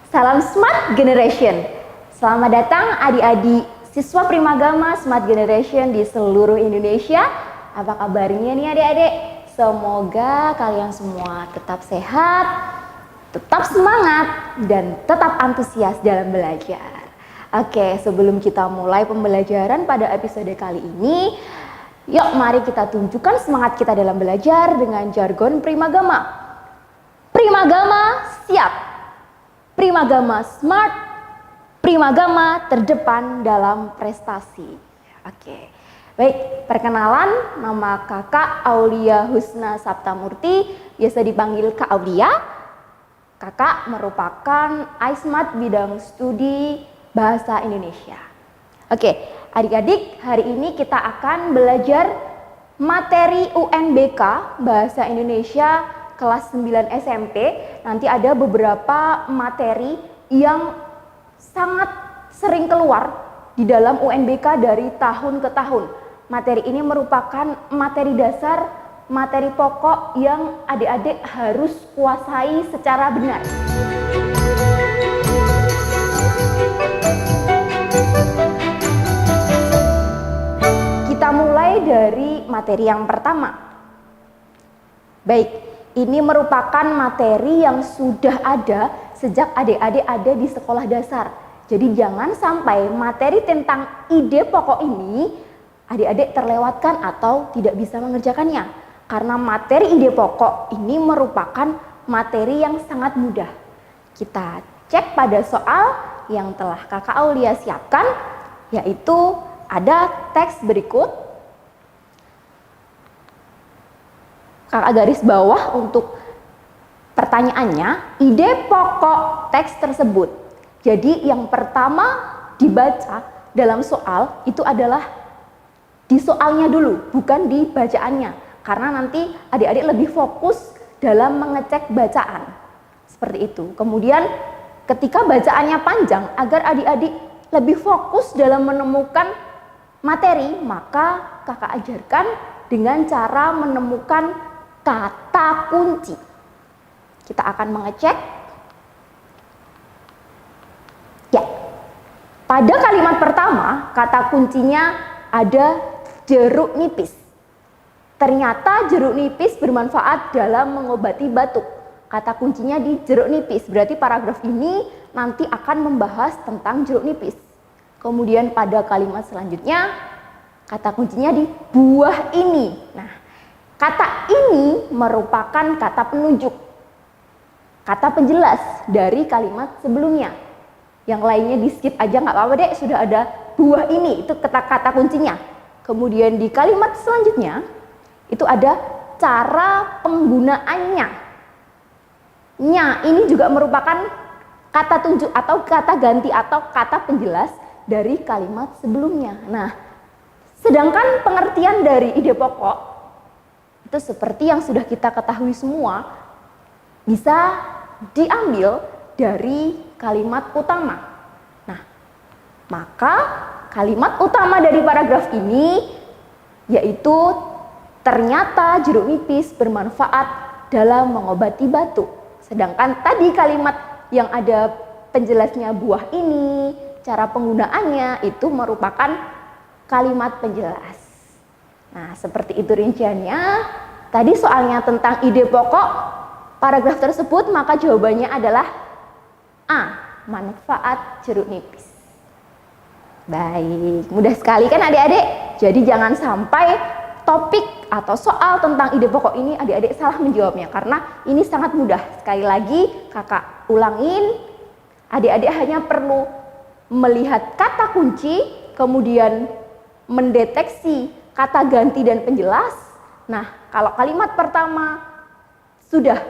Salam Smart Generation. Selamat datang adik-adik siswa Primagama Smart Generation di seluruh Indonesia. Apa kabarnya nih adik-adik? Semoga kalian semua tetap sehat, tetap semangat, dan tetap antusias dalam belajar. Oke, sebelum kita mulai pembelajaran pada episode kali ini, yuk mari kita tunjukkan semangat kita dalam belajar dengan jargon Primagama. Primagama siap. Primagama smart, Primagama terdepan dalam prestasi. Oke, baik, perkenalan, nama kakak Aulia Husna Saptamurti, biasa dipanggil Kak Aulia. Kakak merupakan iSmart bidang studi Bahasa Indonesia. Oke, adik-adik, hari ini kita akan belajar materi UNBK Bahasa Indonesia kelas 9 SMP. Nanti ada beberapa materi yang sangat sering keluar di dalam UNBK dari tahun ke tahun. Materi ini merupakan materi dasar, materi pokok yang adik-adik harus kuasai secara benar. Kita mulai dari materi yang pertama. Baik, ini merupakan materi yang sudah ada sejak adik-adik ada di sekolah dasar. Jadi jangan sampai materi tentang ide pokok ini adik-adik terlewatkan atau tidak bisa mengerjakannya. Karena materi ide pokok ini merupakan materi yang sangat mudah. Kita cek pada soal yang telah kakak Aulia siapkan, yaitu ada teks berikut. Kakak garis bawah untuk pertanyaannya, ide pokok teks tersebut. Jadi yang pertama dibaca dalam soal itu adalah di soalnya dulu, bukan di bacaannya. Karena nanti adik-adik lebih fokus dalam mengecek bacaan. Seperti itu. Kemudian ketika bacaannya panjang, agar adik-adik lebih fokus dalam menemukan materi, maka kakak ajarkan dengan cara menemukan kata kunci. Kita akan mengecek. Ya, pada kalimat pertama, kata kuncinya ada jeruk nipis. Ternyata jeruk nipis bermanfaat dalam mengobati batuk. Kata kuncinya di jeruk nipis, berarti paragraf ini nanti akan membahas tentang jeruk nipis. Kemudian pada kalimat selanjutnya, kata kuncinya di buah ini. Nah, kata ini merupakan kata penunjuk, kata penjelas dari kalimat sebelumnya. Yang lainnya di skip aja nggak apa-apa deh, sudah ada buah ini, itu kata kuncinya. Kemudian di kalimat selanjutnya, itu ada cara penggunaannya. Nya ini juga merupakan kata tunjuk atau kata ganti atau kata penjelas dari kalimat sebelumnya. Nah, sedangkan pengertian dari ide pokok itu seperti yang sudah kita ketahui semua, bisa diambil dari kalimat utama. Nah, maka kalimat utama dari paragraf ini yaitu ternyata jeruk nipis bermanfaat dalam mengobati batuk. Sedangkan tadi kalimat yang ada penjelasnya buah ini, cara penggunaannya itu merupakan kalimat penjelas. Nah, seperti itu rinciannya. Tadi soalnya tentang ide pokok paragraf tersebut, maka jawabannya adalah A, manfaat jeruk nipis. Baik, mudah sekali kan adik-adik? Jadi jangan sampai topik atau soal tentang ide pokok ini adik-adik salah menjawabnya, karena ini sangat mudah. Sekali lagi kakak ulangin, adik-adik hanya perlu melihat kata kunci, kemudian mendeteksi kata ganti dan penjelas. Nah, kalau kalimat pertama sudah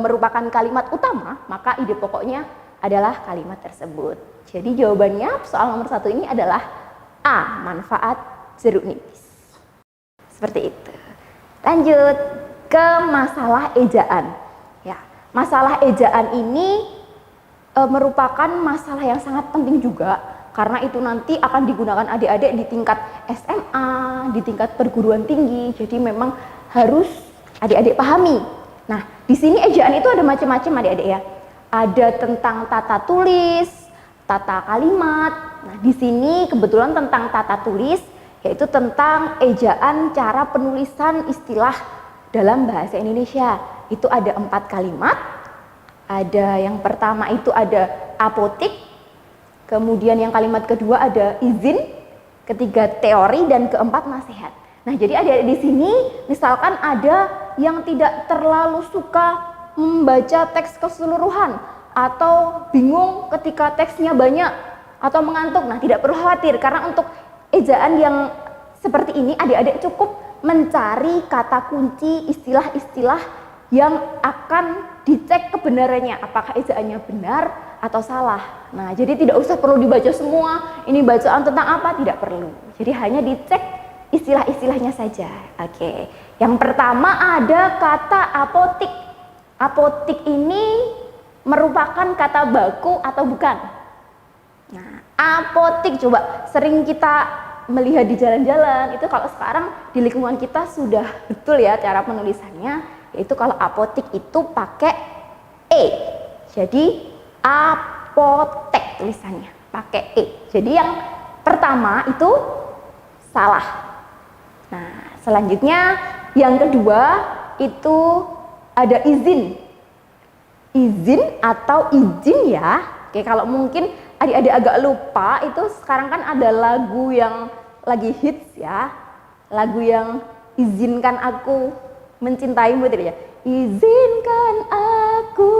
merupakan kalimat utama, maka ide pokoknya adalah kalimat tersebut. Jadi jawabannya soal nomor 1 ini adalah A, manfaat jeruk nipis. Seperti itu. Lanjut ke masalah ejaan. Ya, masalah ejaan ini merupakan masalah yang sangat penting juga, karena itu nanti akan digunakan adik-adik di tingkat SMA, di tingkat perguruan tinggi. Jadi memang harus adik-adik pahami Nah, di sini ejaan itu ada macam-macam adik-adik ya. Ada tentang tata tulis, tata kalimat. Nah, di sini kebetulan tentang tata tulis, yaitu tentang ejaan cara penulisan istilah dalam bahasa Indonesia. Itu ada 4 kalimat. Ada yang pertama itu ada apotik, kemudian yang kalimat kedua ada izin, ketiga teori, dan keempat nasihat. Nah, jadi adik-adik di sini misalkan ada yang tidak terlalu suka membaca teks keseluruhan atau bingung ketika teksnya banyak atau mengantuk. Nah, tidak perlu khawatir karena untuk ejaan yang seperti ini adik-adik cukup mencari kata kunci istilah-istilah yang akan dicek kebenarannya, apakah ejaannya benar atau salah. Nah, jadi tidak usah perlu dibaca semua, ini bacaan tentang apa, tidak perlu. Jadi hanya dicek istilah-istilahnya saja. Oke. Yang pertama ada kata apotik. Apotik ini merupakan kata baku atau bukan? Nah, apotik coba sering kita melihat di jalan-jalan, itu kalau sekarang di lingkungan kita sudah betul ya cara penulisannya, yaitu kalau apotik itu pakai E. Jadi apotek tulisannya pakai E. Jadi yang pertama itu salah. Nah, selanjutnya yang kedua itu ada izin. Izin atau izin ya. Oke, kalau mungkin adik-adik agak lupa, itu sekarang kan ada lagu yang lagi hits ya. Lagu yang izinkan aku mencintaimu itu ya. Izinkan aku.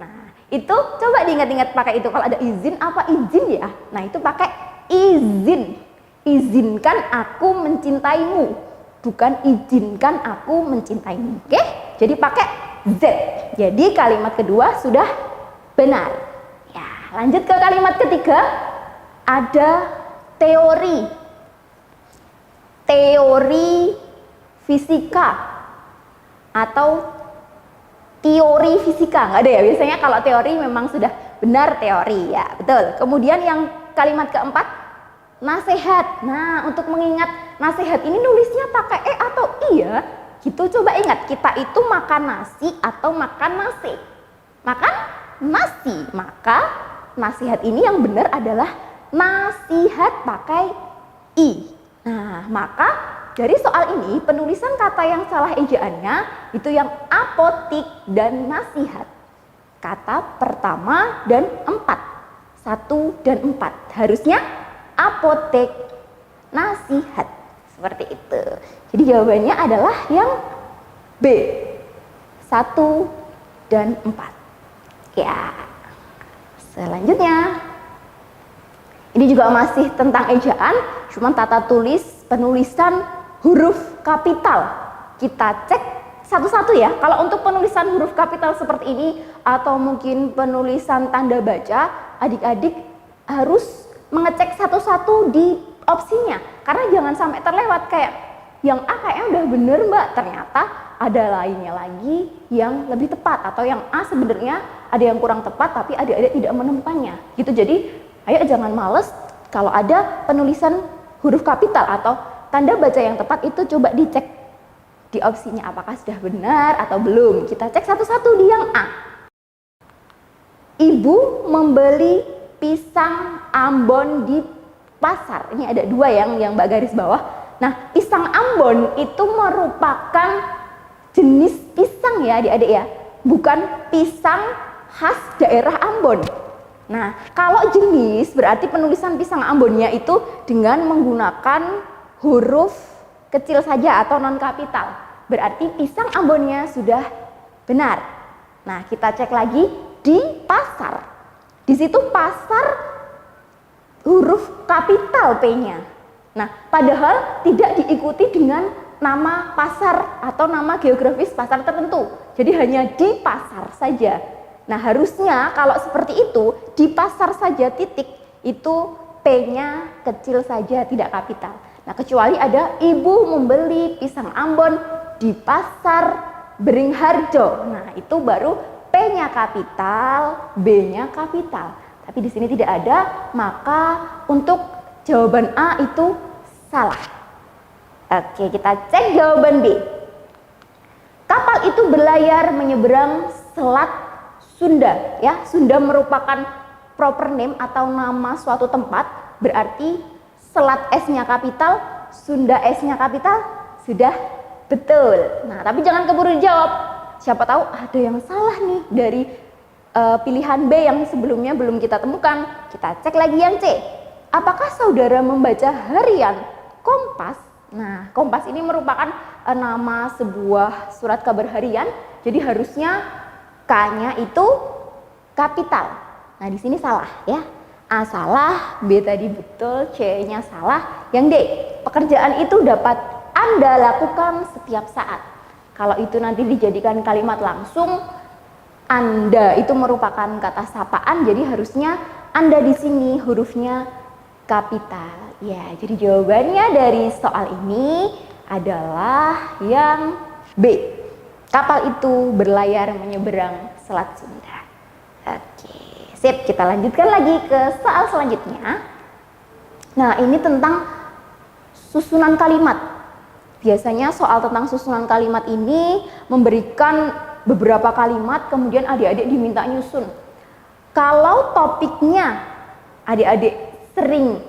Nah, itu coba diingat-ingat pakai itu. Kalau ada izin apa izin ya? Nah, itu pakai izin. Izinkan aku mencintaimu, bukan izinkan aku mencintaimu. Oke? Jadi pakai Z. Jadi kalimat kedua sudah benar. Ya, lanjut ke kalimat ketiga. Ada teori. Teori fisika atau teori fisika. Nggak ada ya, biasanya kalau teori memang sudah benar teori ya, betul. Kemudian yang kalimat keempat nasihat. Nah, untuk mengingat nasihat ini nulisnya pakai E atau I ya? Gitu, coba ingat, kita itu makan nasi atau makan nasi? Makan nasi. Maka nasihat ini yang benar adalah nasihat pakai I. Nah, maka dari soal ini penulisan kata yang salah ejaannya itu yang apotik dan nasihat. Kata pertama dan 4. 1 dan 4. Harusnya apotek, nasihat, seperti itu. Jadi jawabannya adalah yang B, 1 dan 4. Ya, selanjutnya ini juga masih tentang ejaan, cuma tata tulis penulisan huruf kapital. Kita cek satu-satu ya. Kalau untuk penulisan huruf kapital seperti ini atau mungkin penulisan tanda baca, adik-adik harus mengecek satu-satu di opsinya, karena jangan sampai terlewat kayak yang A kayaknya udah bener mbak, ternyata ada lainnya lagi yang lebih tepat, atau yang A sebenarnya ada yang kurang tepat tapi adik-adik tidak menemukannya gitu. Jadi ayo jangan males, kalau ada penulisan huruf kapital atau tanda baca yang tepat itu coba dicek di opsinya apakah sudah benar atau belum. Kita cek satu-satu di yang A. Ibu membeli pisang Ambon di pasar. Ini ada 2 yang Mbak garis bawah. Nah, pisang Ambon itu merupakan jenis pisang ya adik-adik ya, bukan pisang khas daerah Ambon. Nah, kalau jenis berarti penulisan pisang Ambonnya itu dengan menggunakan huruf kecil saja atau non kapital. Berarti pisang Ambonnya sudah benar. Nah, kita cek lagi di pasar. Di situ pasar huruf kapital P-nya. Nah, padahal tidak diikuti dengan nama pasar atau nama geografis pasar tertentu. Jadi hanya di pasar saja. Nah, harusnya kalau seperti itu di pasar saja titik itu P-nya kecil saja, tidak kapital. Nah, kecuali ada ibu membeli pisang Ambon di pasar Beringharjo. Nah, itu baru P-nya kapital, B-nya kapital. Tapi di sini tidak ada, maka untuk jawaban A itu salah. Oke, kita cek jawaban B. Kapal kapal itu berlayar menyeberang Selat Sunda. Ya, Sunda merupakan proper name atau nama suatu tempat, berarti Selat S-nya kapital, Sunda S-nya kapital. Sudah betul. Nah, tapi jangan keburu dijawab. Siapa tahu ada yang salah nih dari pilihan B yang sebelumnya belum kita temukan. Kita cek lagi yang C. Apakah saudara membaca harian Kompas? Nah, Kompas ini merupakan nama sebuah surat kabar harian. Jadi harusnya K-nya itu kapital. Nah, di sini salah ya. A salah, B tadi betul, C-nya salah. Yang D, pekerjaan itu dapat Anda lakukan setiap saat. Kalau itu nanti dijadikan kalimat langsung, Anda itu merupakan kata sapaan, jadi harusnya Anda di sini hurufnya kapital. Ya, jadi jawabannya dari soal ini adalah yang B. Kapal itu berlayar menyeberang Selat Sunda. Oke, sip, kita lanjutkan lagi ke soal selanjutnya. Nah, ini tentang susunan kalimat. Biasanya soal tentang susunan kalimat ini memberikan beberapa kalimat, kemudian adik-adik diminta nyusun. Kalau topiknya adik-adik sering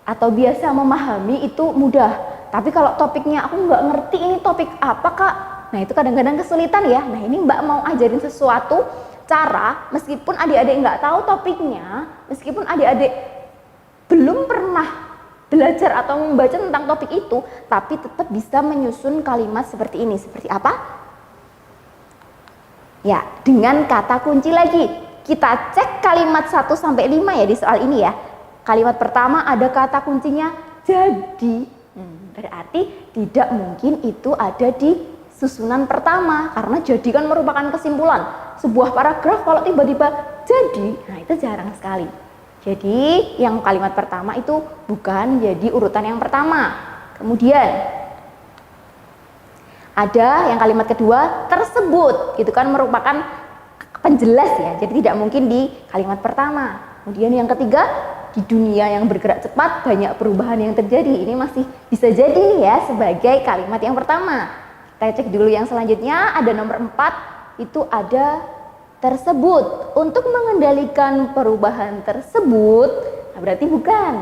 atau biasa memahami itu mudah. Tapi kalau topiknya aku nggak ngerti ini topik apa Kak, nah itu kadang-kadang kesulitan ya. Nah ini Mbak mau ajarin sesuatu cara, meskipun adik-adik nggak tahu topiknya, meskipun adik-adik belum pernah belajar atau membaca tentang topik itu, tapi tetap bisa menyusun kalimat seperti ini. Seperti apa? Ya, dengan kata kunci lagi. Kita cek kalimat 1 sampai 5 ya di soal ini ya. Kalimat pertama ada kata kuncinya jadi. Berarti tidak mungkin itu ada di susunan pertama, karena jadi kan merupakan kesimpulan. Sebuah paragraf kalau tiba-tiba jadi, nah itu jarang sekali. Jadi yang kalimat pertama itu bukan jadi urutan yang pertama. Kemudian ada yang kalimat kedua tersebut, itu kan merupakan penjelas ya, jadi tidak mungkin di kalimat pertama. Kemudian yang ketiga, di dunia yang bergerak cepat banyak perubahan yang terjadi. Ini masih bisa jadi nih ya sebagai kalimat yang pertama. Kita cek dulu yang selanjutnya, ada nomor 4, itu ada tersebut. Untuk mengendalikan perubahan tersebut, nah berarti bukan.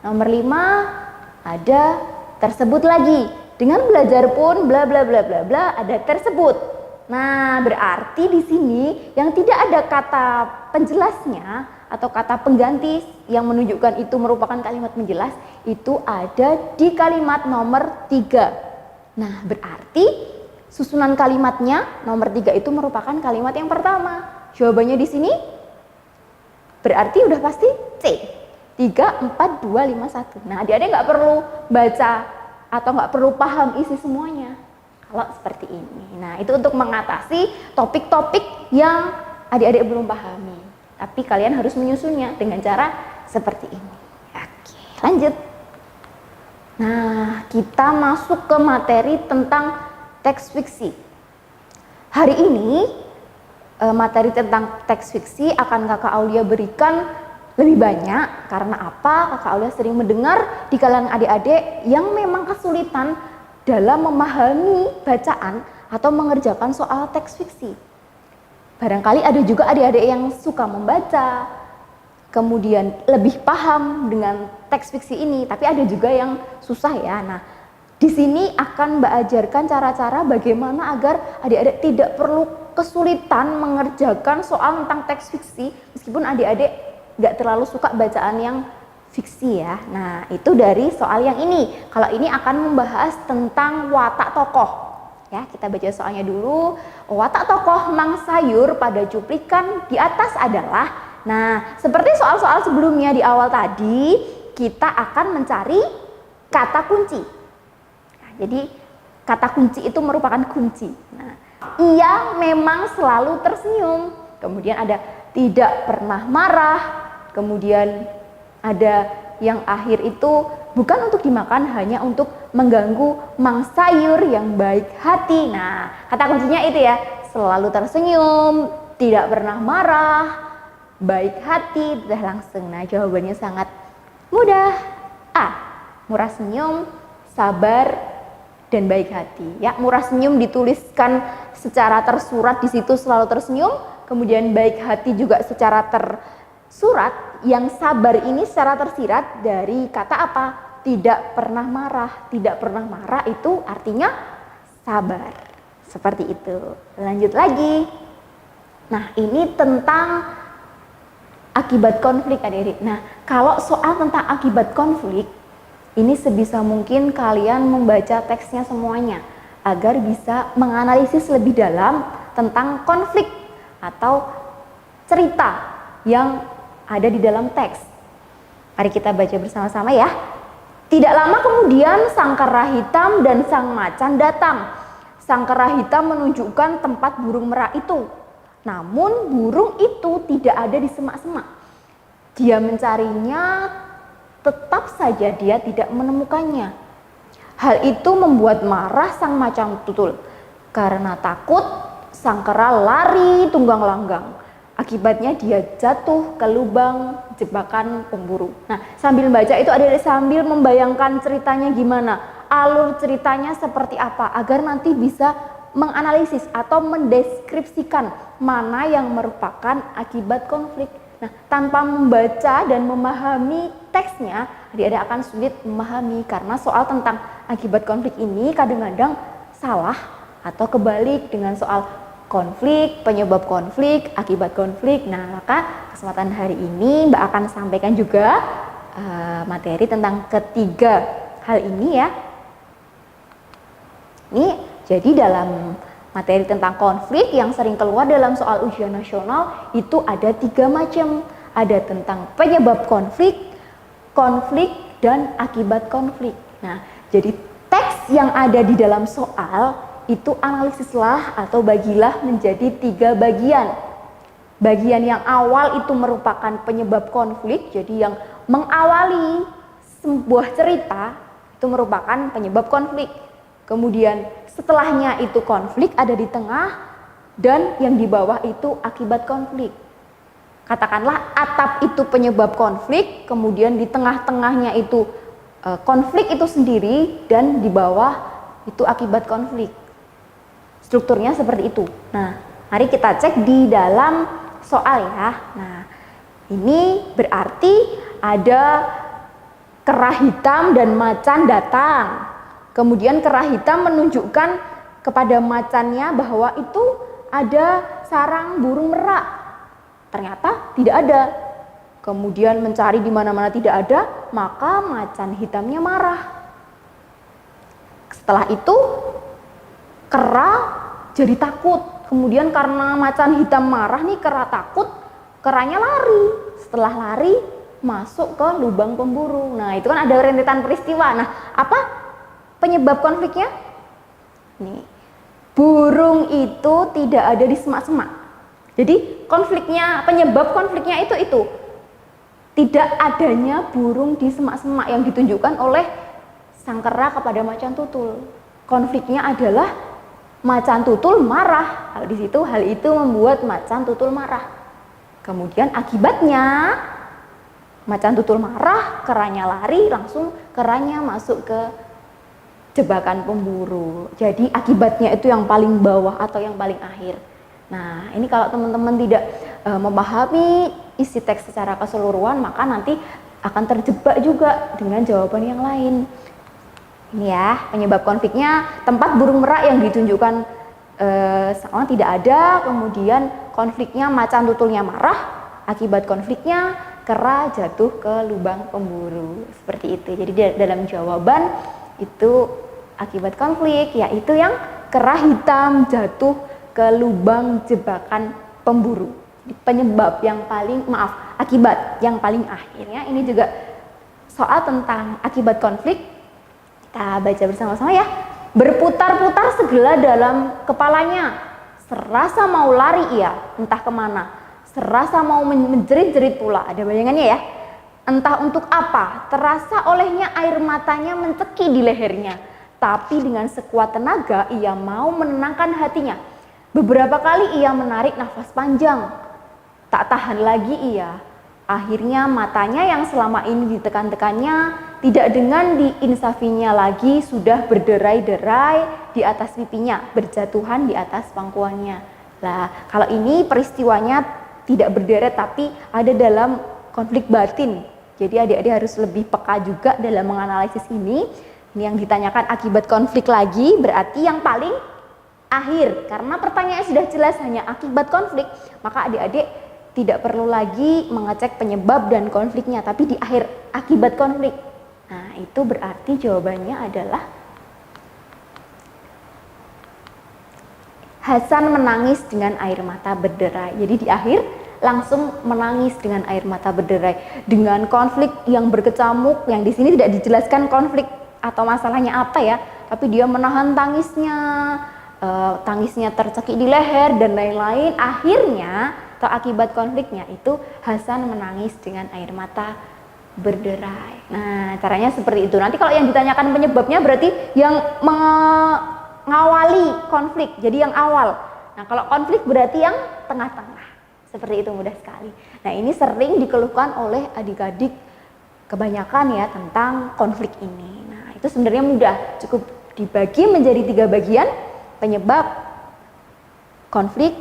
Nomor 5, ada tersebut lagi. Dengan belajar pun bla bla bla bla bla, ada tersebut. Nah, berarti di sini yang tidak ada kata penjelasnya atau kata pengganti yang menunjukkan itu merupakan kalimat penjelas, itu ada di kalimat nomor 3. Nah, berarti susunan kalimatnya nomor 3 itu merupakan kalimat yang pertama. Jawabannya di sini berarti udah pasti C. 3, 4, 2, 5, 1. Nah, adik-adik nggak perlu baca atau nggak perlu paham isi semuanya kalau seperti ini. Nah, itu untuk mengatasi topik-topik yang adik-adik belum pahami. Tapi kalian harus menyusunnya dengan cara seperti ini. Oke, lanjut. Nah, kita masuk ke materi tentang teks fiksi. Hari ini materi tentang teks fiksi akan Kakak Aulia berikan lebih banyak. Karena apa? Kakak Aulia sering mendengar di kalangan adik-adik yang memang kesulitan dalam memahami bacaan atau mengerjakan soal teks fiksi. Barangkali ada juga adik-adik yang suka membaca, kemudian lebih paham dengan teks fiksi ini, tapi ada juga yang susah ya. Nah, di sini akan Mbak ajarkan cara-cara bagaimana agar adik-adik tidak perlu kesulitan mengerjakan soal tentang teks fiksi, meskipun adik-adik nggak terlalu suka bacaan yang fiksi ya. Nah, itu dari soal yang ini. Kalau ini akan membahas tentang watak tokoh. Ya, kita baca soalnya dulu. Watak tokoh Mang Sayur pada cuplikan di atas adalah. Nah, seperti soal-soal sebelumnya di awal tadi, kita akan mencari kata kunci. Nah, jadi kata kunci itu merupakan kunci. Nah, ia memang selalu tersenyum. Kemudian ada tidak pernah marah. Kemudian ada yang akhir itu bukan untuk dimakan, hanya untuk mengganggu Mang Sayur yang baik hati. Nah, kata kuncinya itu ya, selalu tersenyum, tidak pernah marah, baik hati, sudah langsung. Nah, jawabannya sangat mudah. A, murah senyum, sabar, dan baik hati. Ya, murah senyum dituliskan secara tersurat di situ selalu tersenyum, kemudian baik hati juga secara tersurat. Yang sabar ini secara tersirat dari kata apa? Tidak pernah marah. Tidak pernah marah itu artinya sabar. Seperti itu. Lanjut lagi. Nah, ini tentang akibat konflik adik-adik. Nah, kalau soal tentang akibat konflik, ini sebisa mungkin kalian membaca teksnya semuanya agar bisa menganalisis lebih dalam tentang konflik atau cerita yang ada di dalam teks. Mari kita baca bersama-sama ya. Tidak lama kemudian sang kera hitam dan sang macan datang. Sang kera hitam menunjukkan tempat burung merak itu. Namun burung itu tidak ada di semak-semak. Dia mencarinya, tetap saja dia tidak menemukannya. Hal itu membuat marah sang macan tutul. Karena takut, sang kera lari tunggang langgang. Akibatnya dia jatuh ke lubang jebakan pemburu. Nah, sambil baca itu ada sambil membayangkan ceritanya gimana, alur ceritanya seperti apa, agar nanti bisa menganalisis atau mendeskripsikan mana yang merupakan akibat konflik. Nah, tanpa membaca dan memahami teksnya, adik-adik akan sulit memahami karena soal tentang akibat konflik ini kadang-kadang salah atau kebalik dengan soal konflik, penyebab konflik, akibat konflik. Nah, maka kesempatan hari ini Mbak akan sampaikan juga materi tentang ketiga hal ini ya. Ini jadi dalam materi tentang konflik yang sering keluar dalam soal ujian nasional itu ada 3 macam. Ada tentang penyebab konflik, konflik, dan akibat konflik. Nah, jadi teks yang ada di dalam soal itu analisislah atau bagilah menjadi 3 bagian. Bagian yang awal itu merupakan penyebab konflik, jadi yang mengawali sebuah cerita itu merupakan penyebab konflik. Kemudian setelahnya itu konflik ada di tengah, dan yang di bawah itu akibat konflik. Katakanlah atap itu penyebab konflik, kemudian di tengah-tengahnya itu konflik itu sendiri, dan di bawah itu akibat konflik. Strukturnya seperti itu. Nah, mari kita cek di dalam soal ya. Nah, ini berarti ada kera hitam dan macan datang. Kemudian kera hitam menunjukkan kepada macannya bahwa itu ada sarang burung merak. Ternyata tidak ada. Kemudian mencari di mana-mana tidak ada, maka macan hitamnya marah. Setelah itu kera jadi takut. Kemudian karena macan hitam marah nih, kera takut, keranya lari. Setelah lari masuk ke lubang pemburu. Nah, itu kan ada rentetan peristiwa. Nah, apa penyebab konfliknya? Nih, burung itu tidak ada di semak-semak. Jadi konfliknya, penyebab konfliknya itu tidak adanya burung di semak-semak yang ditunjukkan oleh sang kera kepada macan tutul. Konfliknya adalah macan tutul marah. Di situ hal itu membuat macan tutul marah. Kemudian akibatnya macan tutul marah, keranya lari, langsung keranya masuk ke jebakan pemburu. Jadi akibatnya itu yang paling bawah atau yang paling akhir. Nah, ini kalau teman-teman tidak memahami isi teks secara keseluruhan, maka nanti akan terjebak juga dengan jawaban yang lain. Ini ya, penyebab konfliknya tempat burung merak yang ditunjukkan sama tidak ada, kemudian konfliknya macan tutulnya marah, akibat konfliknya kera jatuh ke lubang pemburu. Seperti itu. Jadi dalam jawaban itu akibat konflik, yaitu yang kera hitam jatuh ke lubang jebakan pemburu. Penyebab yang paling, akibat yang paling akhirnya. Ini juga soal tentang akibat konflik. Kita baca bersama-sama ya. Berputar-putar segala dalam kepalanya. Serasa mau lari ia, entah kemana. Serasa mau menjerit-jerit pula. Ada bayangannya ya. Entah untuk apa, terasa olehnya air matanya mencekik di lehernya. Tapi dengan sekuat tenaga ia mau menenangkan hatinya. Beberapa kali ia menarik nafas panjang. Tak tahan lagi ia. Akhirnya matanya yang selama ini ditekan-tekannya tidak dengan diinsafinya lagi sudah berderai-derai di atas pipinya, berjatuhan di atas pangkuannya. Lah, kalau ini peristiwanya tidak berderet tapi ada dalam konflik batin. Jadi adik-adik harus lebih peka juga dalam menganalisis ini. Ini yang ditanyakan akibat konflik lagi, berarti yang paling akhir. Karena pertanyaannya sudah jelas hanya akibat konflik, maka adik-adik tidak perlu lagi mengecek penyebab dan konfliknya, tapi di akhir akibat konflik. Nah, itu berarti jawabannya adalah Hasan menangis dengan air mata berderai. Jadi di akhir langsung menangis dengan air mata berderai dengan konflik yang berkecamuk, yang di sini tidak dijelaskan konflik atau masalahnya apa ya, tapi dia menahan tangisnya, tangisnya tercekik di leher dan lain-lain. Akhirnya atau akibat konfliknya itu Hasan menangis dengan air mata berderai. Nah, caranya seperti itu. Nanti kalau yang ditanyakan penyebabnya berarti yang mengawali konflik, jadi yang awal. Nah, kalau konflik berarti yang tengah-tengah. Seperti itu, mudah sekali. Nah, ini sering dikeluhkan oleh adik-adik kebanyakan ya tentang konflik ini. Nah, itu sebenarnya mudah, cukup dibagi menjadi 3 bagian: penyebab, konflik,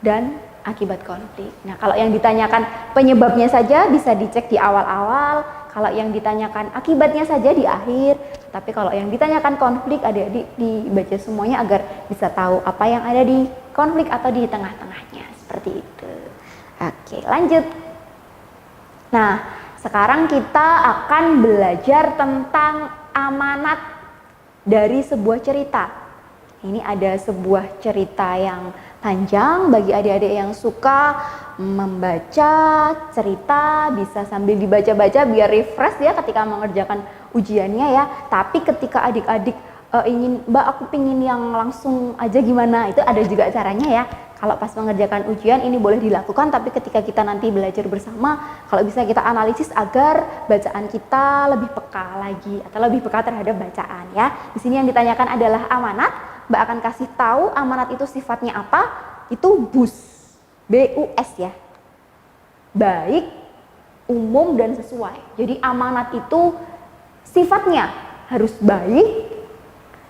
dan akibat konflik. Nah, kalau yang ditanyakan penyebabnya saja bisa dicek di awal-awal, kalau yang ditanyakan akibatnya saja di akhir. Tapi kalau yang ditanyakan konflik, adik-adik dibaca semuanya agar bisa tahu apa yang ada di konflik atau di tengah-tengahnya. Seperti itu. Oke, lanjut. Nah, sekarang kita akan belajar tentang amanat dari sebuah cerita. Ini ada sebuah cerita yang panjang. Bagi adik-adik yang suka membaca cerita, bisa sambil dibaca-baca biar refresh ya ketika mengerjakan ujiannya ya. Tapi ketika adik-adik ingin, Mbak aku pingin yang langsung aja gimana, itu ada juga caranya ya. Kalau pas mengerjakan ujian ini boleh dilakukan, tapi ketika kita nanti belajar bersama, kalau bisa kita analisis agar bacaan kita lebih peka lagi atau lebih peka terhadap bacaan ya. Di sini yang ditanyakan adalah amanat. Mbak akan kasih tahu amanat itu sifatnya apa. Itu BUS, BUS ya. Baik, umum dan sesuai. Jadi amanat itu sifatnya harus baik,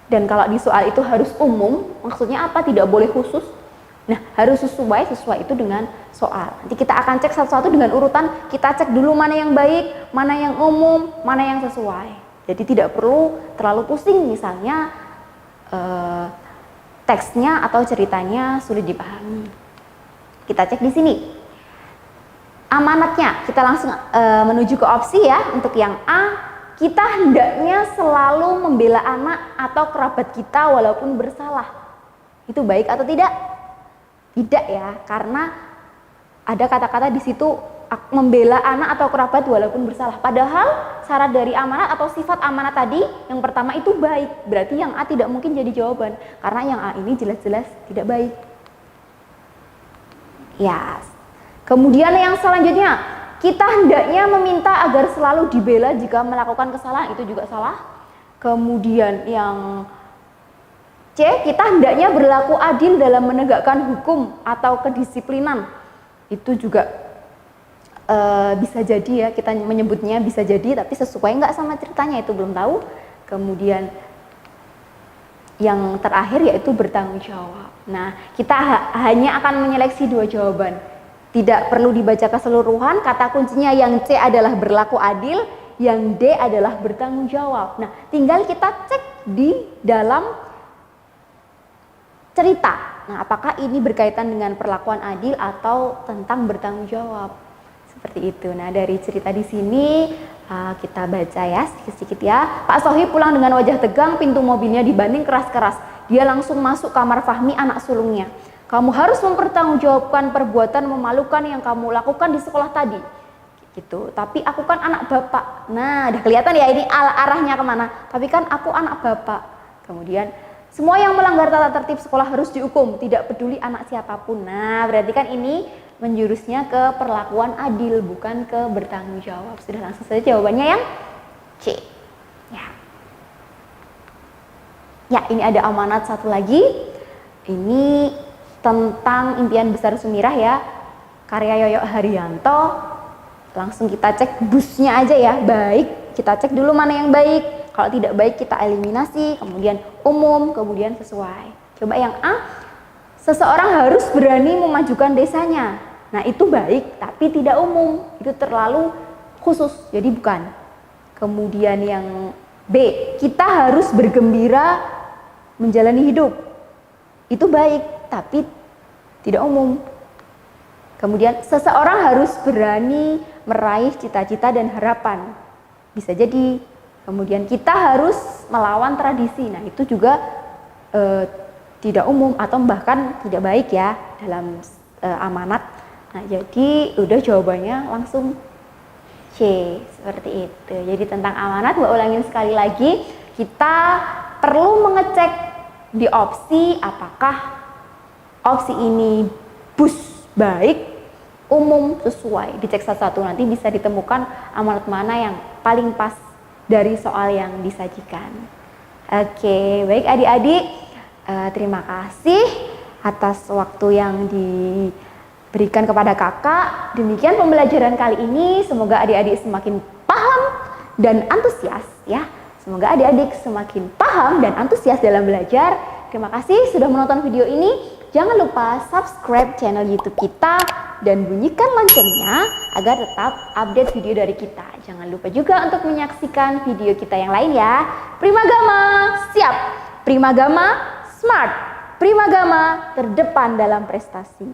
dan kalau di soal itu harus umum, maksudnya apa? Tidak boleh khusus. Nah, harus sesuai itu dengan soal. Nanti kita akan cek satu-satu dengan urutan, kita cek dulu mana yang baik, mana yang umum, mana yang sesuai. Jadi tidak perlu terlalu pusing misalnya teksnya atau ceritanya sulit dipahami. Kita cek di sini. Amanatnya, kita langsung menuju ke opsi ya. Untuk yang A, kita hendaknya selalu membela anak atau kerabat kita walaupun bersalah. Itu baik atau tidak? Tidak ya, karena ada kata-kata di situ membela anak atau kerabat walaupun bersalah. Padahal syarat dari amanat atau sifat amanat tadi yang pertama itu baik. Berarti yang A tidak mungkin jadi jawaban, karena yang A ini jelas-jelas tidak baik. Ya. Kemudian yang selanjutnya, kita hendaknya meminta agar selalu dibela jika melakukan kesalahan, itu juga salah. Kemudian yang C, kita hendaknya berlaku adil dalam menegakkan hukum atau kedisiplinan. Itu juga bisa jadi ya, kita menyebutnya bisa jadi, tapi sesuai nggak sama ceritanya itu belum tahu. Kemudian yang terakhir yaitu bertanggung jawab. Nah, kita hanya akan menyeleksi 2 jawaban. Tidak perlu dibaca keseluruhan, kata kuncinya yang C adalah berlaku adil, yang D adalah bertanggung jawab. Nah, tinggal kita cek di dalam cerita. Nah, apakah ini berkaitan dengan perlakuan adil atau tentang bertanggung jawab? Seperti itu. Nah, dari cerita di sini kita baca ya sedikit-sedikit ya. Pak Sohib pulang dengan wajah tegang, pintu mobilnya dibanting keras-keras. Dia langsung masuk kamar Fahmi, anak sulungnya. Kamu harus mempertanggungjawabkan perbuatan memalukan yang kamu lakukan di sekolah tadi. Gitu. Tapi aku kan anak bapak. Nah, udah kelihatan ya ini arahnya kemana. Tapi kan aku anak bapak. Kemudian semua yang melanggar tata tertib sekolah harus dihukum, tidak peduli anak siapapun. Nah, berarti kan ini menjurusnya ke perlakuan adil, bukan ke bertanggung jawab. Sudah langsung saja jawabannya yang C. Ya. Ya, ini ada amanat satu lagi. Ini tentang impian besar Sumirah ya. Karya Yoyo Haryanto. Langsung kita cek busnya aja ya, baik. kita cek dulu mana yang baik. Kalau tidak baik kita eliminasi, kemudian umum, kemudian sesuai. Coba yang A, seseorang harus berani memajukan desanya. Nah itu baik tapi tidak umum, itu terlalu khusus, jadi bukan. Kemudian yang B, kita harus bergembira menjalani hidup. Itu baik tapi tidak umum. Kemudian seseorang harus berani meraih cita-cita dan harapan. Bisa jadi. Kemudian kita harus melawan tradisi. Nah itu juga tidak umum atau bahkan tidak baik ya dalam amanat. Nah jadi udah jawabannya langsung C, seperti itu. Jadi tentang amanat, Mbak ulangin sekali lagi, kita perlu mengecek di opsi apakah opsi ini baik, umum, sesuai. Dicek satu-satu, nanti bisa ditemukan amanat mana yang paling pas dari soal yang disajikan. Oke, baik adik-adik, terima kasih atas waktu yang diberikan kepada kakak. Demikian pembelajaran kali ini, semoga adik-adik semakin paham dan antusias ya. Semoga adik-adik semakin paham dan antusias dalam belajar. Terima kasih sudah menonton video ini. Jangan lupa subscribe channel YouTube kita dan bunyikan loncengnya agar tetap update video dari kita. Jangan lupa juga untuk menyaksikan video kita yang lain ya. Primagama siap, Primagama smart, Primagama terdepan dalam prestasi.